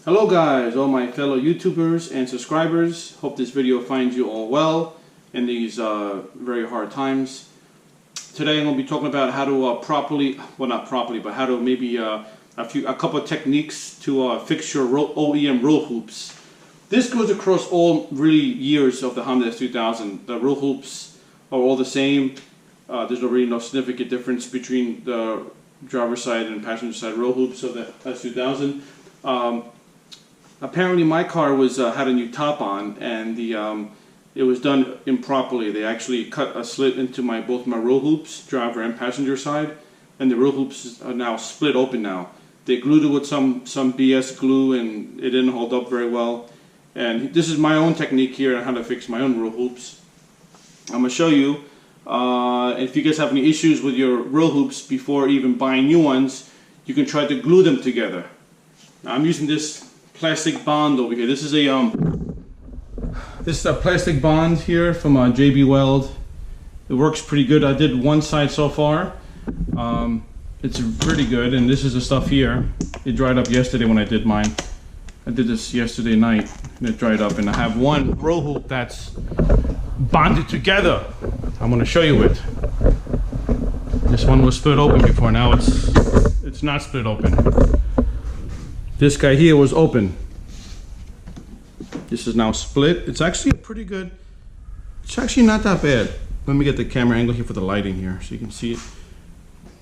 Hello guys, all my fellow YouTubers and subscribers. Hope this video finds you all well in these very hard times. Today I'm going to be talking about how to how to maybe a couple of techniques to fix your OEM roll hoops. This goes across all really years of the Honda S2000. The roll hoops are all the same. There's really no significant difference between the driver's side and passenger side roll hoops of the S2000. Apparently my car had a new top on, and it was done improperly. They actually cut a slit into both my roll hoops, driver and passenger side, and the roll hoops are now split open now. They glued it with some BS glue, and it didn't hold up very well. And this is my own technique here on how to fix my own roll hoops. I'm going to show you. If you guys have any issues with your roll hoops before even buying new ones, you can try to glue them together. Now, I'm using this plastic bond over here. This is a plastic bond here from JB Weld. It works pretty good. I did one side so far. It's pretty good, and this is the stuff here. It dried up yesterday when I did mine. I did this yesterday night and it dried up, and I have one roll hoop that's bonded together. I'm going to show you it. This one was split open before. Now it's not split open. This guy here was open. This is now split. It's actually pretty good. It's actually not that bad. Let me get the camera angle here for the lighting here so you can see it.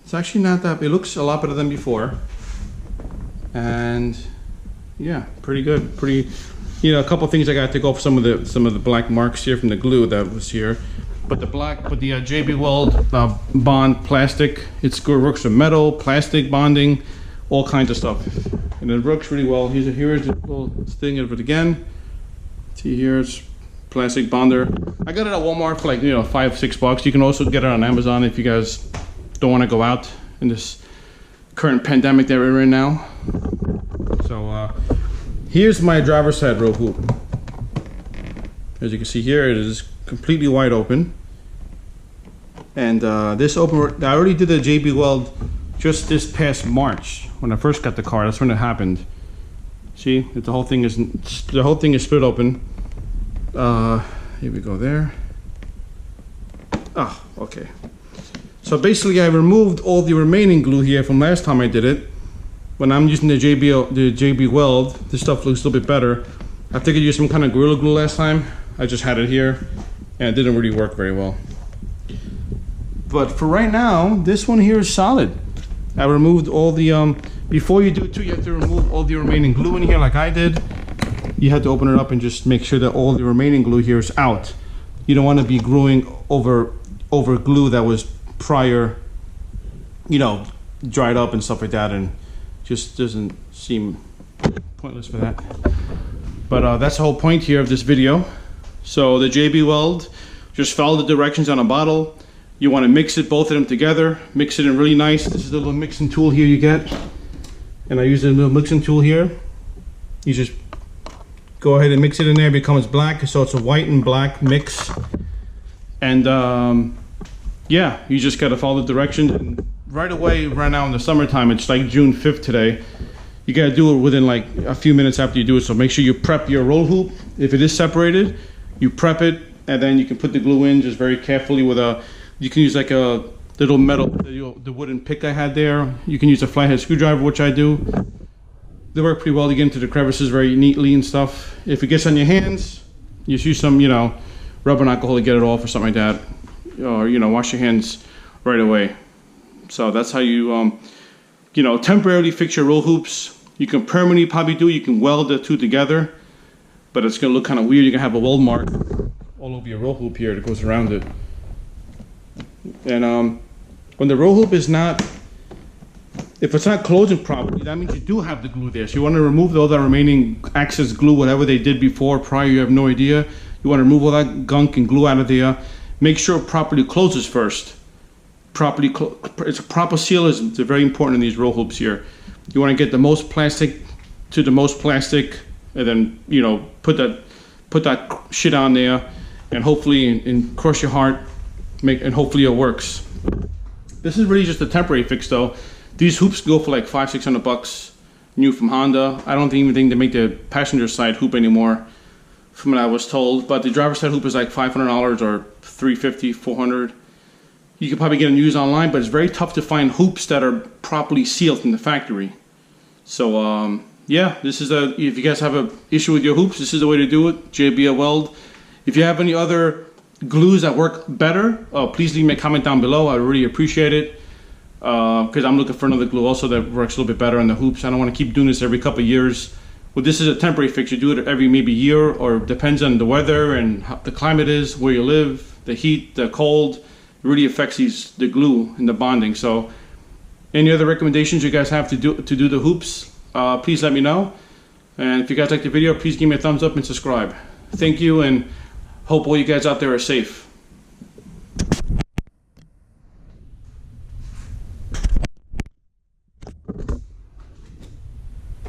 It's actually not that bad. It looks a lot better than before. And yeah, pretty good. A couple things I got to take off some of the black marks here from the glue that was here. But the JB Weld bond plastic, it works with metal, plastic bonding, all kinds of stuff, and it works really well. Here's the little thing of it again. See here, it's plastic bonder. I got it at Walmart for like $5-6. You can also get it on Amazon if you guys don't want to go out in this current pandemic that we're in now. So here's my driver's side roll hoop. As you can see here, it is completely wide open. And this I already did the JB Weld just this past March when I first got the car. That's when it happened. See, the whole thing is split open. Here we go there. Ah, okay. So basically, I removed all the remaining glue here from last time I did it. When I'm using the JB Weld, this stuff looks a little bit better. I think I used some kind of Gorilla Glue last time. I just had it here, and it didn't really work very well. But for right now, this one here is solid. I removed all the, before you do it too, you have to remove all the remaining glue in here like I did. You have to open it up and just make sure that all the remaining glue here is out. You don't want to be gluing over glue that was prior, dried up and stuff like that, and just doesn't seem pointless for that. But that's the whole point here of this video. So the JB Weld, just follow the directions on a bottle. You want to mix both of them together, mix it in really nice. This is the little mixing tool here you get. And I use the little mixing tool here. You just go ahead and mix it in there, it becomes black. So it's a white and black mix. And yeah, you just got to follow the directions. And right away, right now in the summertime, it's like June 5th today. You got to do it within like a few minutes after you do it. So make sure you prep your roll hoop. If it is separated, you prep it, and then you can put the glue in just very carefully with you can use like a little metal, the wooden pick I had there. You can use a flathead screwdriver, which I do. They work pretty well to get into the crevices very neatly and stuff. If it gets on your hands, you just use some, rubber and alcohol to get it off or something like that. Or, wash your hands right away. So that's how you, temporarily fix your roll hoops. You can permanently probably you can weld the two together, but it's gonna look kind of weird. You're gonna have a weld mark all over your roll hoop here that goes around it. And when the roll hoop is if it's not closing properly, that means you do have the glue there. So you want to remove all that remaining excess glue, whatever they did before, prior, you have no idea. You want to remove all that gunk and glue out of there. Make sure it properly closes first. It's a proper seal is very important in these roll hoops here. You want to get the most plastic to the most plastic, and then put that shit on there, and hopefully, and cross your heart, and hopefully it works. This is really just a temporary fix though. These hoops go for like $500-600. new from Honda. I don't even think they make the passenger side hoop anymore, from what I was told. But the driver's side hoop is like $500 or $350, $400. You could probably get them used online, but it's very tough to find hoops that are properly sealed from the factory. So yeah, this is if you guys have an issue with your hoops, this is the way to do it. JB Weld. If you have any other glues that work better, please leave me a comment down below. I really appreciate it, because I'm looking for another glue also that works a little bit better on the hoops. I don't want to keep doing this every couple of years. Well, this is a temporary fix. You do it every maybe year, or depends on the weather and how the climate is, where you live, the heat, the cold. It really affects the glue and the bonding. So any other recommendations you guys have to do the hoops, please let me know. And if you guys like the video, please give me a thumbs up and subscribe. Thank you, and hope all you guys out there are safe.